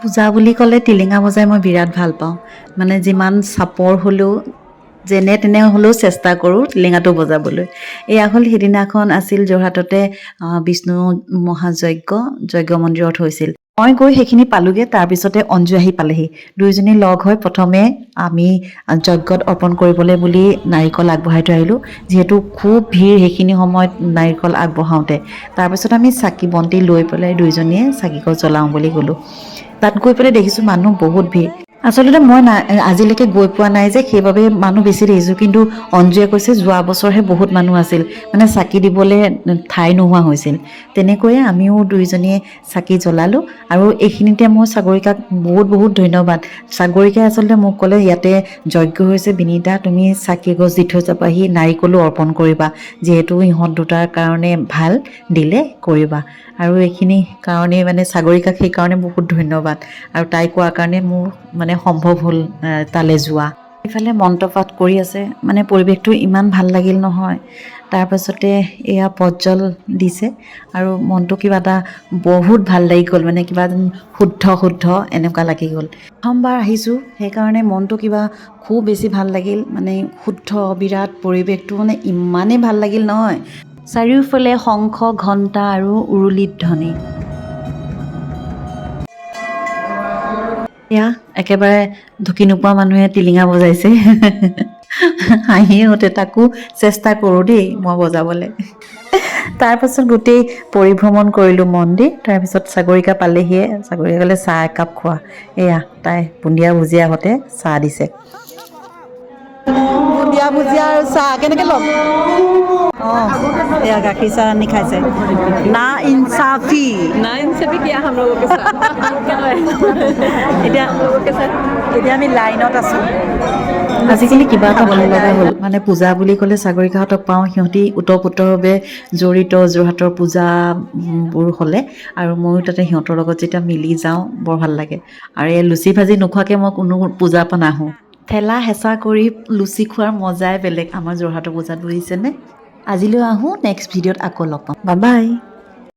পূজা বুলি ক'লে টিলিঙা বজাই মই বিৰাট ভাল পাওঁ মানে যিমান চাপৰ হ'লেও যেনে তেনে হ'লেও চেষ্টা কৰোঁ টিলিঙাটো বজাবলৈ এয়া হ'ল সিদিনাখন আছিল যোৰহাটতে বিষ্ণু যজ্ঞ মন্দিৰত হৈছিল মই গৈ সেইখিনি পালোঁগৈ তাৰপিছতে অঞ্জু আহি পালেহি দুয়োজনী লগ হৈ প্ৰথমে আমি যজ্ঞত অৰ্পণ কৰিবলৈ বুলি নাৰিকল আগবঢ়াই থৈ আহিলোঁ যিহেতু খুব ভিৰ সেইখিনি সময়ত নাৰিকল আগবঢ়াওঁতে তাৰপিছত আমি চাকি বন্তি লৈ পেলাই দুয়োজনীয়ে চাকিগছ জ্বলাওঁ বুলি গ'লোঁ তাত গৈ পেলাই দেখিছোঁ মানুহ বহুত ভিৰ আচলতে মই আজিলৈকে গৈ পোৱা নাই যে সেইবাবে মানুহ বেছি দেখিছোঁ কিন্তু অঞ্জুৱে কৈছে যোৱা বছৰহে বহুত মানুহ আছিল মানে চাকি দিবলৈ ঠাই নোহোৱা হৈছিল তেনেকৈয়ে আমিও দুয়োজনীয়ে চাকি জ্বলালোঁ আৰু এইখিনিতে মই সাগৰিকাক বহুত ধন্যবাদ সাগৰিকাই আচলতে মোক ক'লে ইয়াতে যজ্ঞ হৈছে বিনীতা তুমি চাকি গছ দি থৈ যাবাহি নাৰিকলো অৰ্পণ কৰিবা যিহেতু ইহঁত দুটাৰ কাৰণে ভাল দিলে কৰিবা আৰু এইখিনি কাৰণেই মানে সাগৰিকাক সেইকাৰণে বহুত ধন্যবাদ আৰু তাই কোৱাৰ কাৰণে মোৰ মানে সম্ভৱ হ'ল তালৈ যোৱা এইফালে মন্ত্ৰপাঠ কৰি আছে মানে পৰিৱেশটো ইমান ভাল লাগিল নহয় তাৰপাছতে এয়া পজ্জল দিছে আৰু মনটো কিবা এটা বহুত ভাল লাগি গ'ল মানে কিবা শুদ্ধ এনেকুৱা লাগি গ'ল প্ৰথমবাৰ আহিছোঁ সেইকাৰণে মনটো কিবা খুব বেছি ভাল লাগিল মানে শুদ্ধ বিৰাট পৰিৱেশটো মানে ইমানেই ভাল লাগিল নহয় চাৰিওফালে শংখ ঘণ্টা আৰু উৰুলিৰ ধ্বনি এয়া একেবাৰে ঢুকি নোপোৱা মানুহে টিলিঙা বজাইছে হাঁহিয়ে উঠে তাকো চেষ্টা কৰোঁ দেই মই বজাবলৈ তাৰপাছত গোটেই পৰিভ্ৰমণ কৰিলোঁ মন্দিৰ তাৰপিছত সাগৰিকা পালেহিয়ে সাগৰিকা ক'লে চাহ একাপ খোৱা এয়া তাই বুন্দিয়া ভুজিয়াহঁতে চাহ দিছে বুন্দিয়া ভুজিয়া আৰু চাহ কেনেকৈ ল'ম অঁ এয়া গাখীৰ চাহ আনি খাইছে না ইনচাফি किया हम लोगों के साथ এতিয়া আমি লাইনত আছোঁ আজিকালি কিবা এটা ভাল লগা হ'ল মানে পূজা বুলি ক'লে সাগৰিকাহঁতক পাওঁ সিহঁতি ওতঃপ্ৰোতভাৱে জড়িত যোৰহাটৰ পূজাবোৰ হ'লে আৰু ময়ো তাতে সিহঁতৰ লগত যেতিয়া মিলি যাওঁ বৰ ভাল লাগে আৰু এই লুচি ভাজি নোখোৱাকৈ মই কোনো পূজাৰ পৰা নাহোঁ ঠেলা হেঁচা কৰি লুচি খোৱাৰ মজাই বেলেগ আমাৰ যোৰহাটৰ পূজাত বুজিছেনে আজিলৈ আহোঁ নেক্সট ভিডিঅ'ত আকৌ লগ পাম বাই বাই